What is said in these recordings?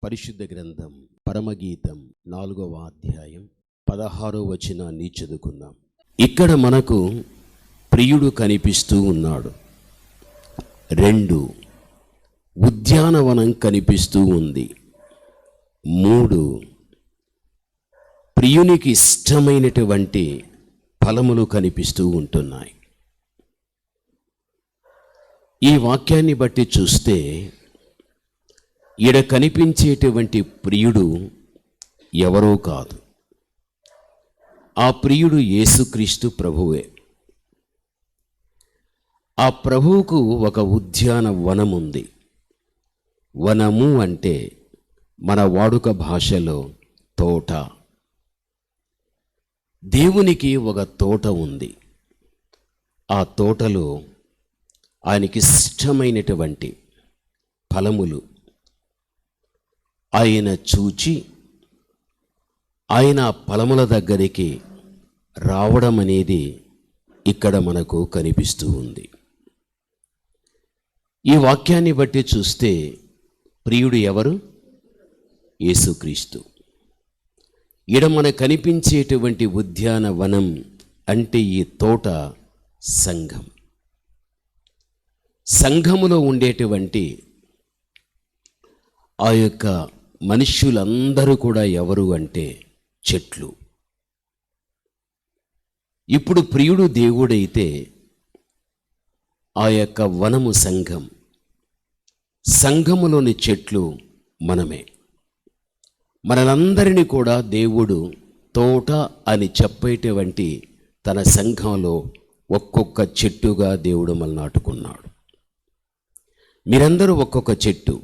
పరిశుద్ధ గ్రంథం పరమగీతం 4వ అధ్యాయం 16వ వచనాన్ని చదువుకుందాం. ఇక్కడ మనకు ప్రియుడు కనిపిస్తూ ఉన్నాడు. 2 ఉద్యానవనం కనిపిస్తూ ఉంది. 3 ప్రియునికి ఇష్టమైనటువంటి ఫలములు కనిపిస్తూ ఉంటున్నాయి. ఈ వాక్యాన్ని బట్టి చూస్తే ఈడ కనిపించేటువంటి ప్రియుడు ఎవరో కాదు, ఆ ప్రియుడు యేసుక్రీస్తు ప్రభువే. ఆ ప్రభువుకు ఒక ఉద్యానవనం ఉంది. వనము అంటే మన వాడుక భాషలో తోట. దేవునికి ఒక తోట ఉంది. ఆ తోటలో ఆయనకి ఇష్టమైనటువంటి ఫలములు ఆయన చూచి ఆయన ఫలముల దగ్గరికి రావడం అనేది ఇక్కడ మనకు కనిపిస్తూ ఉంది. ఈ వాక్యాన్ని బట్టి చూస్తే ప్రియుడు ఎవరు? యేసుక్రీస్తు. ఈడ మనకు కనిపించేటువంటి ఉద్యానవనం అంటే ఈ తోట సంఘం. సంఘములో ఉండేటువంటి ఆ యొక్క మనుష్యులందరూ కూడా ఎవరు అంటే చెట్లు. ఇప్పుడు ప్రియుడు దేవుడైతే ఆ యొక్క వనము సంఘం, సంఘములోని చెట్లు మనమే. మనలందరినీ కూడా దేవుడు తోట అని చెప్పేటువంటి తన సంఘంలో ఒక్కొక్క చెట్టుగా దేవుడు మనల్ని నాటుకున్నాడు. మీరందరూ ఒక్కొక్క చెట్టు,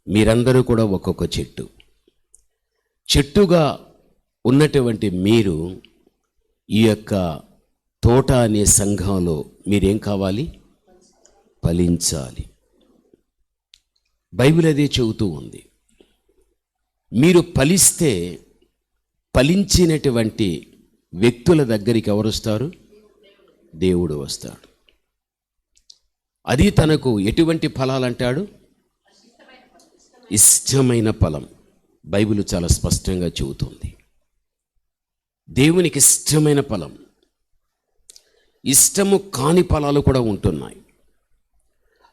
మీరందరూ కూడా ఒక్కొక్క చెట్టు. చెట్టుగా ఉన్నటువంటి మీరు ఈ యొక్క తోట అనే సంఘంలో మీరేం కావాలి? ఫలించాలి. బైబిల్ అదే చెబుతూ ఉంది. మీరు ఫలిస్తే ఫలించినటువంటి వ్యక్తుల దగ్గరికి ఎవరు వస్తారు? దేవుడు వస్తాడు. అది తనకు ఎటువంటి ఫలాలు అంటాడు? ఇష్టమైన ఫలం. బైబిల్ చాలా స్పష్టంగా చెబుతుంది. దేవునికి ఇష్టమైన ఫలం. ఇష్టము కాని ఫలాలు కూడా ఉంటున్నాయి.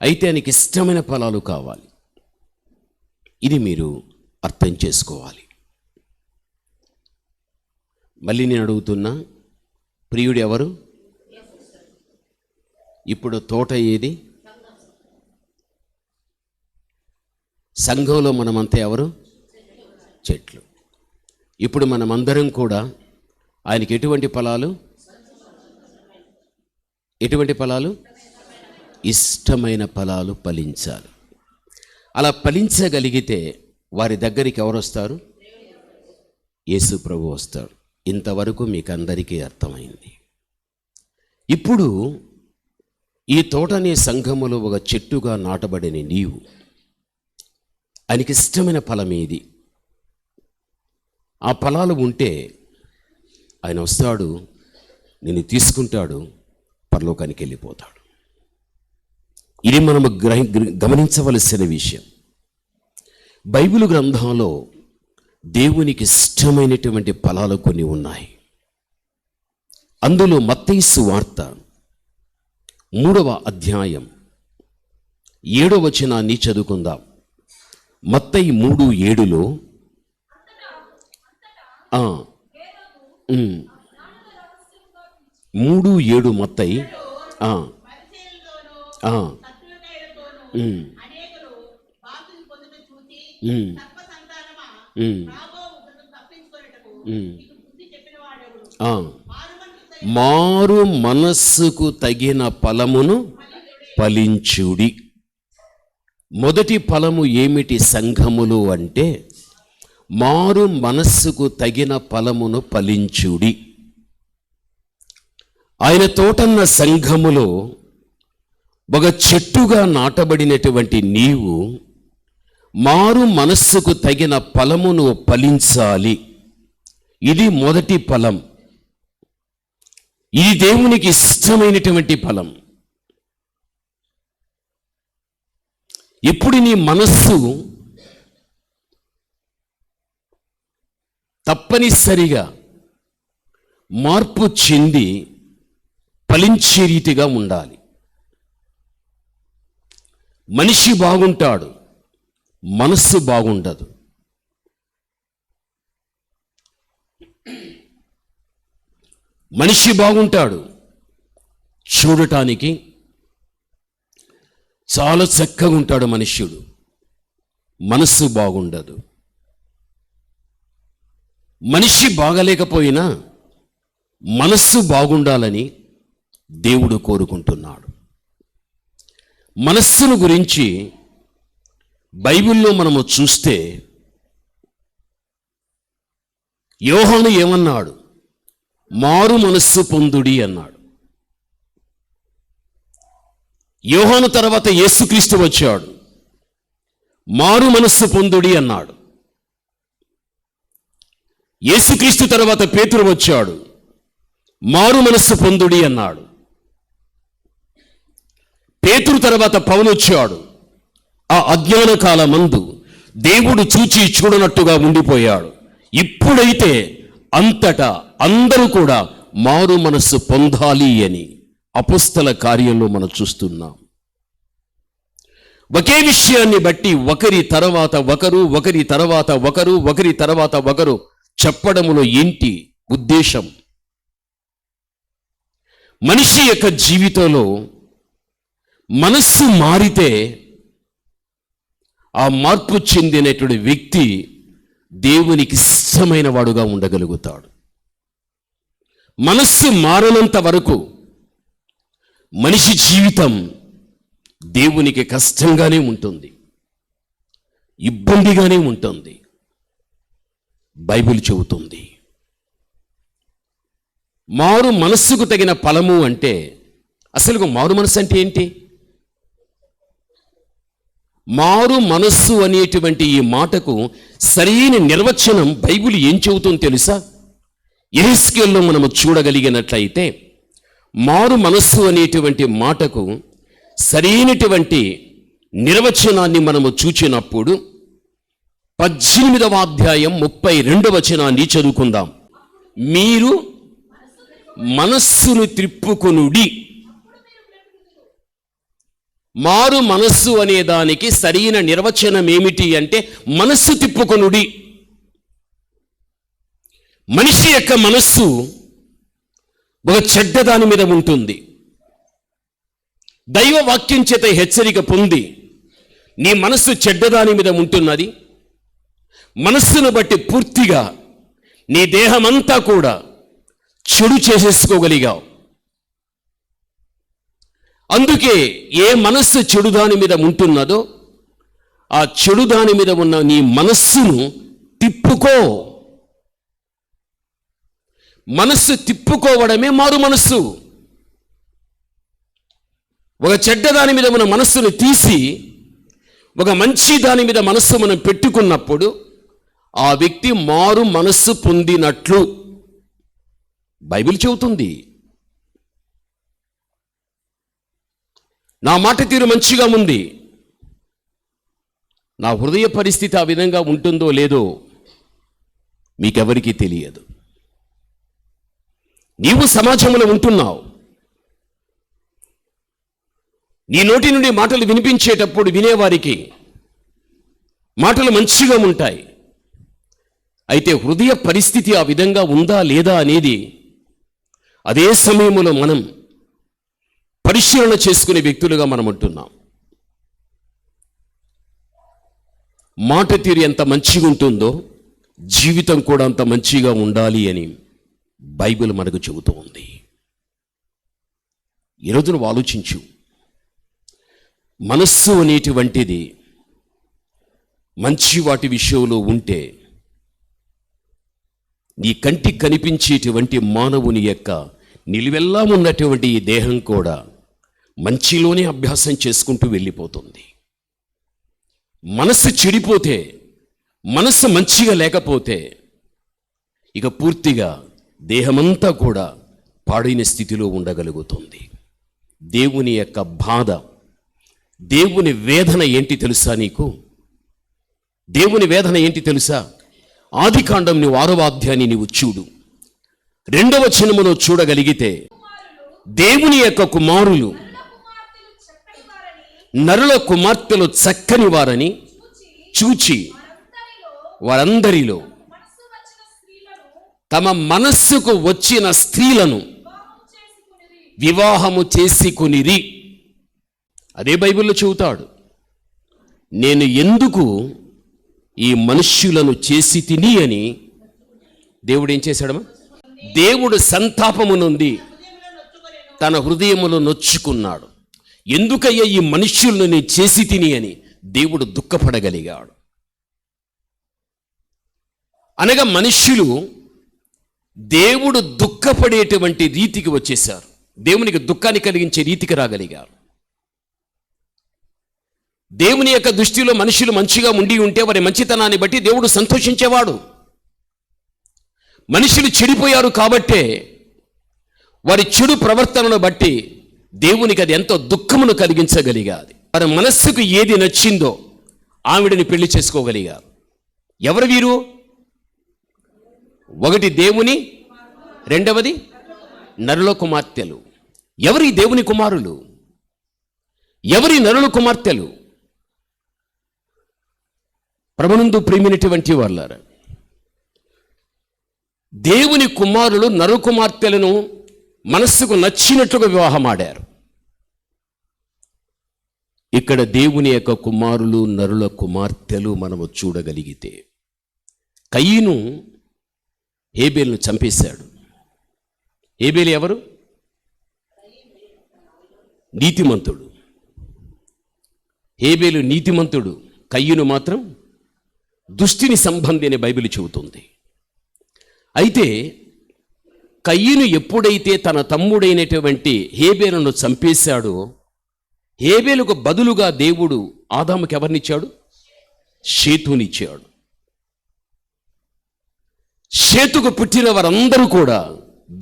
అయితే ఆయనకి ఇష్టమైన ఫలాలు కావాలి. ఇది మీరు అర్థం చేసుకోవాలి. మళ్ళీ నేను అడుగుతున్నా, ప్రియుడు ఎవరు? ఇప్పుడు తోట ఏది? సంఘంలో మనమంతా ఎవరు? చెట్లు. ఇప్పుడు మనమందరం కూడా ఆయనకి ఎటువంటి ఫలాలు? ఎటువంటి ఫలాలు? ఇష్టమైన ఫలాలు ఫలించాలి. అలా ఫలించగలిగితే వారి దగ్గరికి ఎవరు వస్తారు? యేసు ప్రభు వస్తాడు. ఇంతవరకు మీకు అందరికీ అర్థమైంది. ఇప్పుడు ఈ తోటనే సంఘములో ఒక చెట్టుగా నాటబడిన నీవు, ఆయనకి ఇష్టమైన ఫలం ఏది? ఆ ఫలాలు ఉంటే ఆయన వస్తాడు, నిన్ను తీసుకుంటాడు, పరలోకానికి వెళ్ళిపోతాడు. ఇది మనము గమనించవలసిన విషయం. బైబిల్ గ్రంథంలో దేవునికి ఇష్టమైనటువంటి ఫలాలు కొన్ని ఉన్నాయి. అందులో మత్తయి సువార్త 3వ అధ్యాయం 7వ వచనాన్ని చదువుకుందాం. మత్తయి 3:7 3:7 మత్తయి మారు మనస్సుకు తగిన ఫలమును ఫలించుడి. మొదటి ఫలము ఏమిటి సంఘములు అంటే? మారు మనస్సుకు తగిన ఫలమును ఫలించుడి. ఆయన తోటన్న సంఘములో ఒక చెట్టుగా నాటబడినటువంటి నీవు మారు మనస్సుకు తగిన ఫలమును ఫలించాలి. ఇది మొదటి ఫలం. ఇది దేవునికి ఇష్టమైనటువంటి ఫలం. ఇప్పుడు నీ మనస్సు తప్పనిసరిగా మార్పు చెంది ఫలించే రీతిగా ఉండాలి. మనిషి బాగుంటాడు, మనస్సు బాగుండదు. మనిషి బాగుంటాడు, చూడటానికి చాలా చక్కగా ఉంటాడు మనుష్యుడు, మనస్సు బాగుండదు. మనిషి బాగలేకపోయినా మనస్సు బాగుండాలని దేవుడు కోరుకుంటున్నాడు. మనస్సును గురించి బైబిల్లో మనము చూస్తే యోహాను ఏమన్నాడు? మారు మనస్సు పొందుడి అన్నాడు. యోహాను తర్వాత యేసుక్రీస్తు వచ్చాడు, మారు మనస్సు పొందుడి అన్నాడు. యేసుక్రీస్తు తర్వాత పేతురు వచ్చాడు, మారు మనస్సు పొందుడి అన్నాడు. పేతురు తర్వాత పౌలు వచ్చాడు. ఆ అజ్ఞాన కాలమందు దేవుడు చూచి చూడనట్టుగా ఉండిపోయాడు. ఇప్పుడైతే అంతటా అందరూ కూడా మారు మనస్సు పొందాలి అని అపొస్తల కార్యంలో మనం చూస్తున్నాం. ఒకే విషయాన్ని బట్టి ఒకరి తర్వాత ఒకరు, ఒకరి తర్వాత ఒకరు, ఒకరి తర్వాత ఒకరు చెప్పడములో ఏంటి ఉద్దేశం? మనిషి యొక్క జీవితంలో మనస్సు మారితే ఆ మార్పు చెందినటువంటి వ్యక్తి దేవునికి ఇష్టమైన వాడుగా ఉండగలుగుతాడు. మనస్సు మారనంత వరకు మనిషి జీవితం దేవునికి కష్టంగానే ఉంటుంది, ఇబ్బందిగానే ఉంటుంది. బైబిల్ చెబుతుంది మారు మనస్సుకు తగిన ఫలము అంటే, అసలు మారు మనస్సు అంటే ఏంటి? మారు మనస్సు అనేటువంటి ఈ మాటకు సరైన నిర్వచనం బైబిల్ ఏం చెబుతుందో తెలుసా? యెహెజ్కేలులో మనము చూడగలిగినట్లయితే మారు మనస్సు అనేటువంటి మాటకు సరైనటువంటి నిర్వచనాన్ని మనము చూచినప్పుడు 18వ అధ్యాయం 32వ వచనాన్ని చదువుకుందాం. మీరు మనస్సును త్రిప్పుకొనుడి. మారు మనస్సు అనే దానికి సరైన నిర్వచనం ఏమిటి అంటే మనస్సు తిప్పుకొనుడి. మనిషి యొక్క మనస్సు ఒక చెడ్డ దాని మీద ఉంటుంది. దైవ వాక్యం చేత హెచ్చరిక పొంది నీ మనస్సు చెడ్డదాని మీద ఉంటున్నది, మనస్సును బట్టి పూర్తిగా నీ దేహమంతా కూడా చెడు చేసేసుకోగలిగావు. అందుకే ఏ మనస్సు చెడు దాని మీద ఉంటున్నదో ఆ చెడు దాని మీద ఉన్న నీ మనస్సును తిప్పుకో. మనస్సు తిప్పుకోవడమే మారు మనస్సు. ఒక చెడ్డ దాని మీద మన మనస్సును తీసి ఒక మంచి దాని మీద మనస్సు మనం పెట్టుకున్నప్పుడు ఆ వ్యక్తి మారు మనస్సు పొందినట్లు బైబిల్ చెబుతుంది. నా మాట తీరు మంచిగా ఉంది, నా హృదయ పరిస్థితి ఆ విధంగా ఉంటుందో లేదో మీకెవరికీ తెలియదు. నీవు సమాజంలో ఉంటున్నావు, నీ నోటి నుండి మాటలు వినిపించేటప్పుడు వినేవారికి మాటలు మంచిగా ఉంటాయి. అయితే హృదయ పరిస్థితి ఆ విధంగా ఉందా లేదా అనేది అదే సమయంలో మనం పరిశీలన చేసుకునే వ్యక్తులుగా మనం ఉంటున్నాం. మాట తీరు ఎంత మంచిగా ఉంటుందో జీవితం కూడా అంత మంచిగా ఉండాలి అని బైబిల్ మనకు చెబుతూ ఉంది. ఈరోజు నువ్వు ఆలోచించు, మనస్సు అనేటువంటిది మంచి వాటి విషయంలో ఉంటే నీ కంటికి కనిపించేటువంటి మానవుని యొక్క నిలువెల్లా ఉన్నటువంటి ఈ దేహం కూడా మంచిలోనే అభ్యాసం చేసుకుంటూ వెళ్ళిపోతుంది. మనస్సు చెడిపోతే, మనస్సు మంచిగా లేకపోతే ఇక పూర్తిగా దేహమంతా కూడా పాడైన స్థితిలో ఉండగలుగుతుంది. దేవుని యొక్క బాధ, దేవుని వేదన ఏంటి తెలుసా నీకు? దేవుని వేదన ఏంటి తెలుసా? ఆదికాండం 6వ అధ్యాయాన్ని నీవు చూడు. 2వ వచనములో చూడగలిగితే దేవుని యొక్క కుమారులు నరుల కుమార్తెలు చక్కని వారని చూచి వారందరిలో తమ మనస్సుకు వచ్చిన స్త్రీలను వివాహము చేసుకొనిరి. అదే బైబిల్లో చెబుతాడు, నేను ఎందుకు ఈ మనుష్యులను చేసి తిని అని. దేవుడు ఏం చేశాడమ్మా? దేవుడు సంతాపము నుండి తన హృదయములో నొచ్చుకున్నాడు. ఎందుకయ్యా ఈ మనుష్యులను నేను చేసి తిని అని దేవుడు దుఃఖపడగలిగాడు. అనగా మనుష్యులు దేవుడు దుఃఖపడేటువంటి రీతికి వచ్చేశారు. దేవునికి దుఃఖాన్ని కలిగించే రీతికి రాగలిగారు. దేవుని యొక్క దృష్టిలో మనుషులు మంచిగా ఉండి ఉంటే వారి మంచితనాన్ని బట్టి దేవుడు సంతోషించేవాడు. మనుషులు చెడిపోయారు కాబట్టే వారి చెడు ప్రవర్తనను బట్టి దేవునికి అది ఎంతో దుఃఖమును కలిగించగలిగాది. వారి మనస్సుకు ఏది నచ్చిందో ఆవిడని పెళ్లి చేసుకోగలిగారు. ఎవరు వీరు? ఒకటి దేవుని, రెండవది నరుల కుమార్తెలు. ఎవరి దేవుని కుమారులు? ఎవరి నరుల కుమార్తెలు? ప్రభునందు ప్రియమైనటువంటి వాళ్ళారా, దేవుని కుమారులు నరు కుమార్తెలను మనస్సుకు నచ్చినట్లుగా వివాహమాడారు. ఇక్కడ దేవుని యొక్క కుమారులు నరుల కుమార్తెలు మనము చూడగలిగితే, కయీను హేబేలును చంపేశాడు. హేబేలు ఎవరు? నీతిమంతుడు. హేబేలు నీతిమంతుడు, కయ్యూను మాత్రం దుష్టిని సంబంధి అని బైబిల్ చెబుతుంది. అయితే కయ్యూను ఎప్పుడైతే తన తమ్ముడైనటువంటి హేబేలును చంపేశాడో, హేబేలుకు బదులుగా దేవుడు ఆదాముకి ఎవరినిచ్చాడు? షేతునిచ్చాడు. షేతుకు పుట్టిన వారందరూ కూడా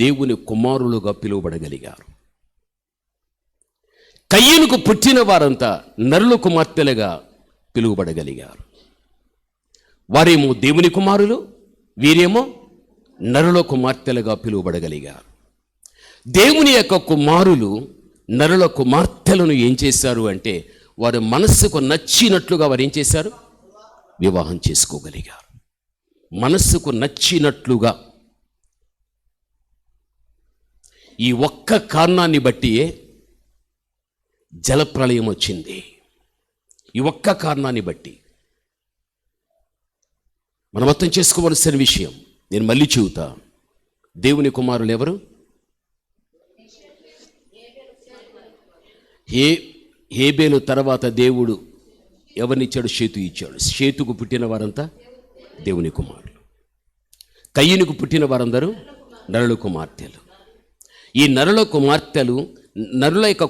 దేవుని కుమారులుగా పిలువబడగలిగారు. కయ్యూనుకు పుట్టిన వారంతా నరుల కుమార్తెలుగా పిలువబడగలిగారు. వారేమో దేవుని కుమారులు, వీరేమో నరుల కుమార్తెలుగా పిలువబడగలిగారు. దేవుని యొక్క కుమారులు నరుల కుమార్తెలను ఏం చేశారు అంటే, వారి మనస్సుకు నచ్చినట్లుగా వారు ఏం చేశారు? వివాహం చేసుకోగలిగారు. మనస్సుకు నచ్చినట్లుగా. ఈ ఒక్క కారణాన్ని బట్టియే జలప్రళయం వచ్చింది. ఈ ఒక్క కారణాన్ని బట్టి మనం అర్థం చేసుకోవలసిన విషయం. నేను మళ్ళీ చెబుతా, దేవుని కుమారులు ఎవరు? హేబేలు తర్వాత దేవుడు ఎవరినిచ్చాడు? షేతు ఇచ్చాడు. షేతుకు పుట్టిన వారంతా దేవుని కుమారులు. కయ్యూనుకు పుట్టిన వారందరూ నరుల కుమార్తెలు. ఈ నరుల కుమార్తెలు, నరుల యొక్క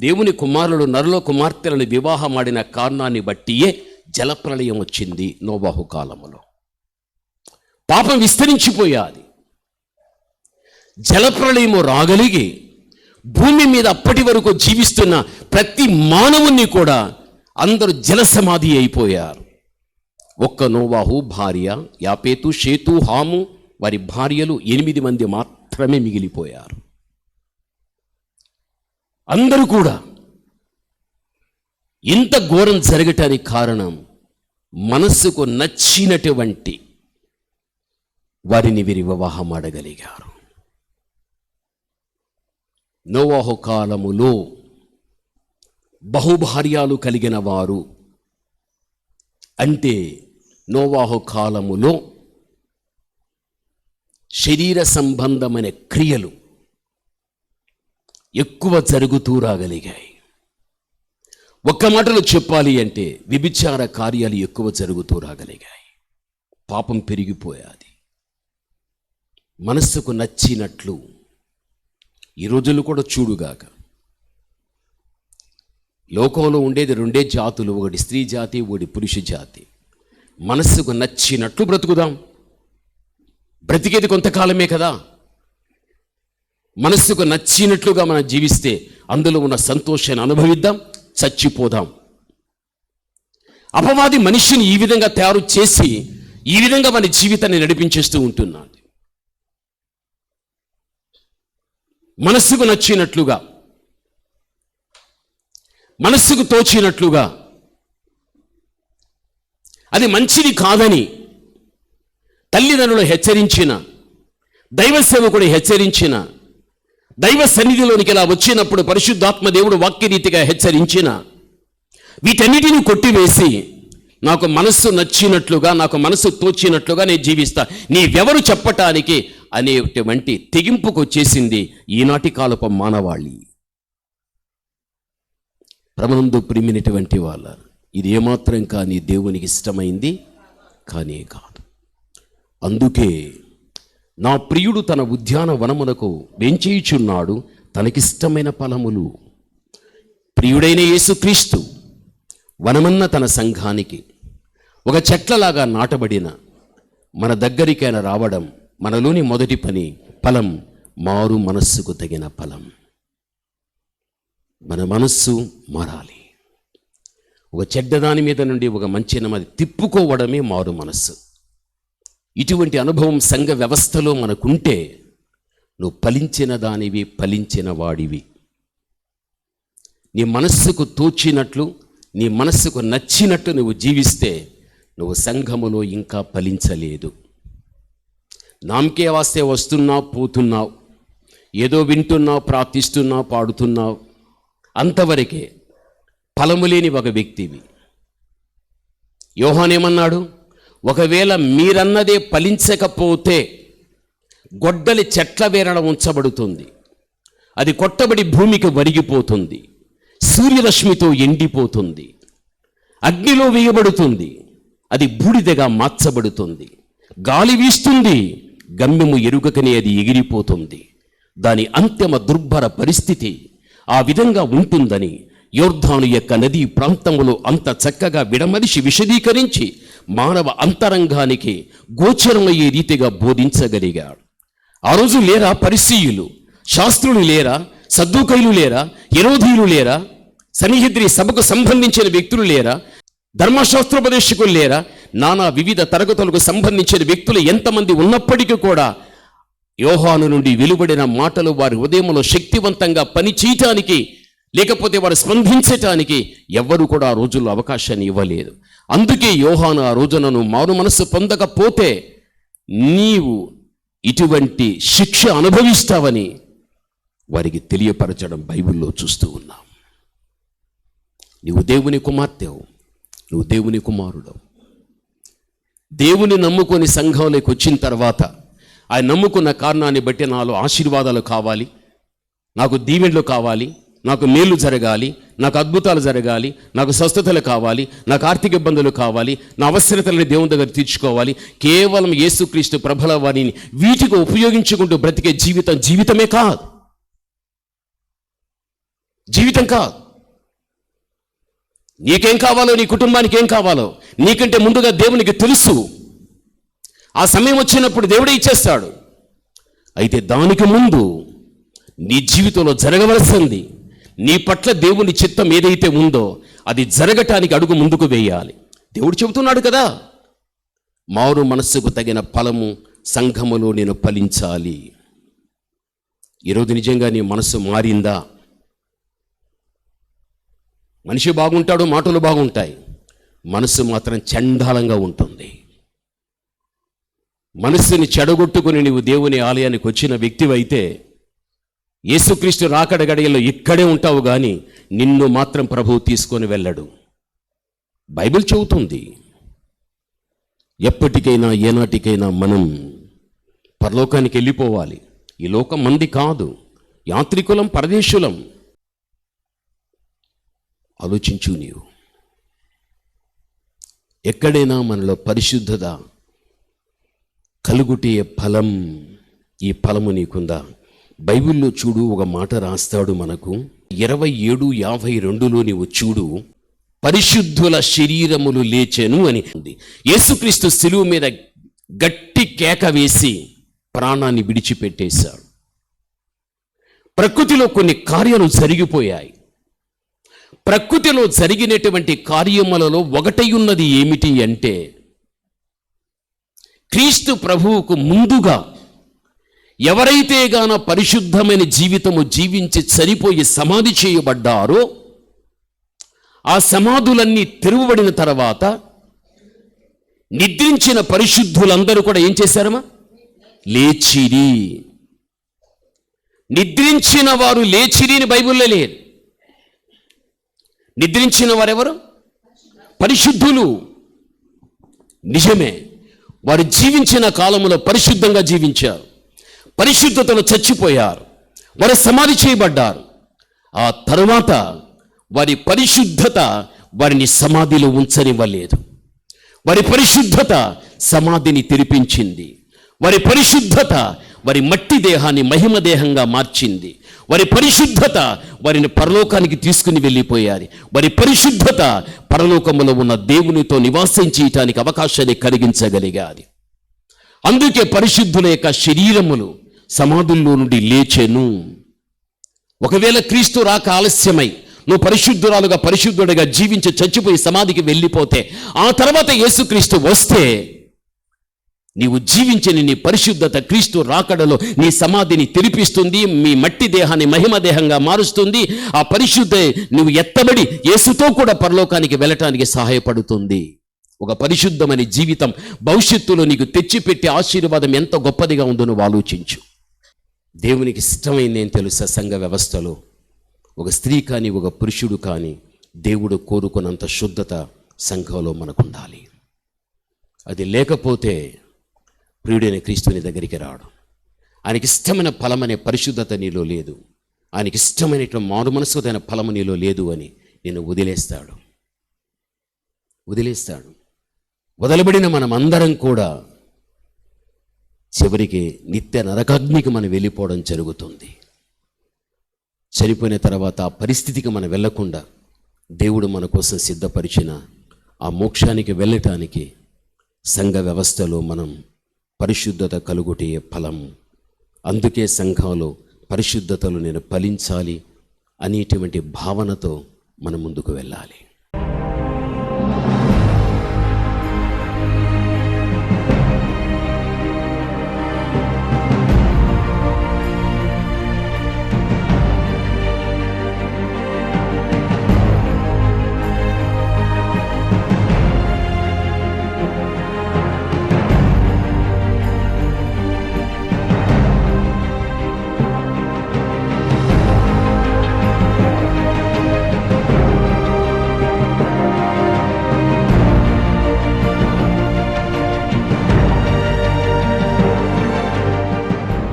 దేవుని కుమారులు నరుల కుమార్తెలను వివాహమాడిన కారణాన్ని బట్టియే జలప్రళయం వచ్చింది. నోవాహు కాలములో పాపం విస్తరించిపోయాది. జలప్రళయము రాగలిగి భూమి మీద అప్పటి వరకు జీవిస్తున్న ప్రతి మానవుణ్ణి కూడా అందరూ జలసమాధి అయిపోయారు. ఒక్క నోవాహు భార్య యాపేతు, షేతు, హాము వారి భార్యలు 8 మంది మాత్రమే మిగిలిపోయారు. అందరూ కూడా. ఇంత ఘోరం జరగటానికి కారణం మనస్సుకు నచ్చినటువంటి వారిని వీరి వివాహం ఆడగలిగారు. నోవాహు కాలములో బహుభార్యాలు కలిగిన వారు అంటే, నోవాహు కాలములో శరీర సంబంధమైన క్రియలు ఎక్కువ జరుగుతూ రాగలిగాయి. ఒక్క మాటలో చెప్పాలి అంటే వ్యభిచార కార్యాలు ఎక్కువ జరుగుతూ రాగలిగాయి. పాపం పెరిగిపోయాది. మనస్సుకు నచ్చినట్లు. ఈ రోజులు కూడా చూడుగాక, లోకంలో ఉండేది 2 జాతులు, ఒకటి స్త్రీ జాతి, ఒకటి పురుష జాతి. మనస్సుకు నచ్చినట్లు బ్రతుకుదాం. బ్రతికేది కొంతకాలమే కదా. మనస్సుకు నచ్చినట్లుగా మనం జీవిస్తే అందులో ఉన్న సంతోషాన్ని అనుభవిద్దాం, చచ్చిపోదాం. అపవాది మనిషిని ఈ విధంగా తయారు చేసి ఈ విధంగా మన జీవితాన్ని నడిపించేస్తూ ఉంటున్నాడు. మనస్సుకు నచ్చినట్లుగా, మనస్సుకు తోచినట్లుగా, అది మంచిది కాదని తల్లిదండ్రులు హెచ్చరించిన, దైవ సేవకుడు హెచ్చరించిన, దైవ సన్నిధిలోనికి ఇలా వచ్చినప్పుడు పరిశుద్ధాత్మ దేవుడు వాక్యరీతిగా హెచ్చరించిన, వీటన్నిటిని కొట్టివేసి నాకు మనస్సు నచ్చినట్లుగా, నాకు మనస్సు తోచినట్లుగా నేను జీవిస్తా, నీవెవరు చెప్పటానికి అనేటువంటి తెగింపుకు వచ్చేసింది ఈనాటి కాలపు మానవాళి. ప్రభునందు ప్రియమైనటువంటి వాళ్ళ, ఇది ఏమాత్రం కానీ దేవునికి ఇష్టమైంది కానే కాదు. అందుకే నా ప్రియుడు తన ఉద్యానవనమునకు వెంచేయుచున్నాడు తనకిష్టమైన ఫలములు. ప్రియుడైన యేసుక్రీస్తు వనమన్న తన సంఘానికి ఒక చెట్లలాగా నాటబడిన మన దగ్గరికి ఆయన రావడం మనలోని మొదటి పని. ఫలం మారు మనస్సుకు తగిన ఫలం. మన మనస్సు మారాలి. ఒక చెడ్డదాని మీద నుండి ఒక మంచి నెమ్మది తిప్పుకోవడమే మారు మనస్సు. ఇటువంటి అనుభవం సంఘ వ్యవస్థలో మనకుంటే నువ్వు ఫలించిన దానివి, ఫలించిన వాడివి. నీ మనస్సుకు తోచినట్లు, నీ మనస్సుకు నచ్చినట్టు నువ్వు జీవిస్తే నువ్వు సంఘములో ఇంకా ఫలించలేదు. నామకే వాస్తే వస్తున్నావు, పోతున్నావు, ఏదో వింటున్నావు, ప్రార్థిస్తున్నావు, పాడుతున్నావు, అంతవరకే ఫలము లేని ఒక వ్యక్తివి. యోహానేమన్నాడు? ఒకవేళ మీరన్నదే ఫలించకపోతే గొడ్డలి చెట్ల వేరణ ఉంచబడుతుంది, అది కొట్టబడి భూమికి వరిగిపోతుంది, సూర్యరశ్మితో ఎండిపోతుంది, అగ్నిలో వేయబడుతుంది, అది బూడిదగా మార్చబడుతుంది, గాలి వీస్తుంది, గమ్యము ఎరుగకనే అది ఎగిరిపోతుంది. దాని అంతిమ దుర్భర పరిస్థితి ఆ విధంగా ఉంటుందని యోర్దాను యొక్క నదీ ప్రాంతములో అంత చక్కగా విడమరిచి విశదీకరించి మానవ అంతరంగానికి గోచరమయ్యే రీతిగా బోధించగలిగాడు. ఆ రోజు లేరా పరిసయ్యులు, శాస్త్రులు లేరా, సద్దూకైలు లేరా, హెరోదీయులు లేరా, సన్నిహిద్రి సభకు సంబంధించిన వ్యక్తులు లేరా, ధర్మశాస్త్రోపదేశకులు లేరా, నానా వివిధ తరగతులకు సంబంధించిన వ్యక్తులు ఎంతమంది ఉన్నప్పటికీ కూడా యోహాను నుండి వెలువడిన మాటలు వారి ఉదయంలో శక్తివంతంగా పని చేయటానికి, లేకపోతే వారు స్పందించటానికి ఎవ్వరూ కూడా ఆ రోజుల్లో అవకాశాన్ని ఇవ్వలేదు. అందుకే యోహాను ఆ రోజున నువ్వు మారు మనస్సు పొందకపోతే నీవు ఇటువంటి శిక్ష అనుభవిస్తావని వారికి తెలియపరచడం బైబిల్లో చూస్తూ ఉన్నాం. నువ్వు దేవుని కుమార్తెవు, నువ్వు దేవుని కుమారుడు. దేవుని నమ్ముకొని సంఘంలోకి వచ్చిన తర్వాత ఆయన నమ్ముకున్న కారణాన్ని బట్టి నాలో ఆశీర్వాదాలు కావాలి, నాకు దీవెనలు కావాలి, నాకు మేలు జరగాలి, నాకు అద్భుతాలు జరగాలి, నాకు స్వస్థతలు కావాలి, నాకు ఆర్థిక ఇబ్బందులు కావాలి, నా అవసరతలను దేవుని దగ్గర తీర్చుకోవాలి. కేవలం యేసుక్రీస్తు ప్రభుల వారిని వీటికి ఉపయోగించుకుంటూ బ్రతికే జీవితం జీవితమే కాదు, జీవితం కాదు. నీకేం కావాలో, నీ కుటుంబానికి ఏం కావాలో నీకంటే ముందుగా దేవునికి తెలుసు. ఆ సమయం వచ్చినప్పుడు దేవుడే ఇచ్చేస్తాడు. అయితే దానికి ముందు నీ జీవితంలో జరగవలసింది, నీ పట్ల దేవుని చిత్తం ఏదైతే ఉందో అది జరగటానికి అడుగు ముందుకు వేయాలి. దేవుడు చెబుతున్నాడు కదా, మారు మనస్సుకు తగిన ఫలము సంఘములో నేను ఫలించాలి. ఈరోజు నిజంగా నీ మనస్సు మారిందా? మనిషి బాగుంటాడు, మాటలు బాగుంటాయి, మనస్సు మాత్రం చండాలంగా ఉంటుంది. మనస్సుని చెడగొట్టుకుని నీవు దేవుని ఆలయానికి వచ్చిన వ్యక్తివైతే యేసుక్రీస్తు రాకడ గడియల్లో ఇక్కడే ఉంటావు, కానీ నిన్ను మాత్రం ప్రభువు తీసుకొని వెళ్ళడు. బైబిల్ చెబుతుంది, ఎప్పటికైనా ఏనాటికైనా మనం పరలోకానికి వెళ్ళిపోవాలి. ఈ లోకం మంది కాదు, యాత్రికులం, పరదేశులం. ఆలోచించు నీవు. ఎక్కడైనా మనలో పరిశుద్ధత కలుగుటే ఫలం, ఈ ఫలము నీకుందా? బైబిల్లో చూడు, ఒక మాట రాస్తాడు మనకు, 27:52లో నీవు చూడు, పరిశుద్ధుల శరీరములు లేచెను అని ఉంది. యేసుక్రీస్తు శిలువ మీద గట్టి కేక వేసి ప్రాణాన్ని విడిచిపెట్టేశాడు. ప్రకృతిలో కొన్ని కార్యాలు జరిగిపోయాయి. ప్రకృతిలో జరిగినటువంటి కార్యములలో ఒకటై ఉన్నది ఏమిటి అంటే, క్రీస్తు ప్రభువుకు ముందుగా ఎవరైతే గాన పరిశుద్ధమైన జీవితము జీవించి చనిపోయి సమాధి చేయబడ్డారో ఆ సమాధులన్నీ తెరవబడిన తర్వాత నిద్రించిన పరిశుద్ధులందరూ కూడా ఏం చేశారమ్మా? లేచిరి. నిద్రించిన వారు లేచిరి అని బైబిల్లో లేదు. నిద్రించిన వారెవరు? పరిశుద్ధులు. నిజమే, వారు జీవించిన కాలంలో పరిశుద్ధంగా జీవించారు, పరిశుద్ధతలో చచ్చిపోయారు, వారు సమాధి చేయబడ్డారు. ఆ తరువాత వారి పరిశుద్ధత వారిని సమాధిలో ఉంచనివ్వలేదు. వారి పరిశుద్ధత సమాధిని తెరిపించింది. వారి పరిశుద్ధత వారి మట్టి దేహాన్ని మహిమ దేహంగా మార్చింది. వారి పరిశుద్ధత వారిని పరలోకానికి తీసుకుని వెళ్ళిపోయారు. వారి పరిశుద్ధత పరలోకములో ఉన్న దేవునితో నివాసం చేయటానికి అవకాశాన్ని కలిగించగలిగాది. అందుకే పరిశుద్ధుల యొక్క శరీరములు సమాధుల్లో నుండి లేచెను. ఒకవేళ క్రీస్తు రాక ఆలస్యమై నువ్వు పరిశుద్ధురాలుగా పరిశుద్ధుడిగా జీవించి చచ్చిపోయి సమాధికి వెళ్ళిపోతే ఆ తర్వాత యేసుక్రీస్తు వస్తే నీవు జీవించిన నీ పరిశుద్ధత క్రీస్తు రాకడలో నీ సమాధిని తెరిపిస్తుంది, మీ మట్టి దేహాన్ని మహిమ దేహంగా మారుస్తుంది. ఆ పరిశుద్ధ నువ్వు ఎత్తబడి యేసుతో కూడా పరలోకానికి వెళ్ళటానికి సహాయపడుతుంది. ఒక పరిశుద్ధమైన జీవితం భవిష్యత్తులో నీకు తెచ్చిపెట్టే ఆశీర్వాదం ఎంత గొప్పదిగా ఉందో నువ్వు ఆలోచించు. దేవునికి ఇష్టమైంది ఏం తెలుసా? సంఘ వ్యవస్థలో ఒక స్త్రీ కానీ ఒక పురుషుడు కానీ దేవుడు కోరుకున్నంత శుద్ధత సంఘంలో మనకు ఉండాలి. అది లేకపోతే ప్రియుడైన క్రీస్తుని దగ్గరికి రావడం, ఆయనకి ఇష్టమైన ఫలం అనే పరిశుద్ధత నీలో లేదు, ఆయనకి ఇష్టమైనటువంటి మారు మనసుదైన ఫలము నీలో లేదు అని నిన్ను వదిలేస్తాడు. వదలబడిన మనం అందరం కూడా చివరికి నిత్య నరకాగ్నికి మనం వెళ్ళిపోవడం జరుగుతుంది. చనిపోయిన తర్వాత ఆ పరిస్థితికి మనం వెళ్ళకుండా దేవుడు మన కోసం సిద్ధపరిచిన ఆ మోక్షానికి వెళ్ళటానికి సంఘ వ్యవస్థలో మనం పరిశుద్ధత కలుగుటే ఫలం. అందుకే సంఘంలో పరిశుద్ధతలు నేను ఫలించాలి అనేటువంటి భావనతో మనం ముందుకు వెళ్ళాలి.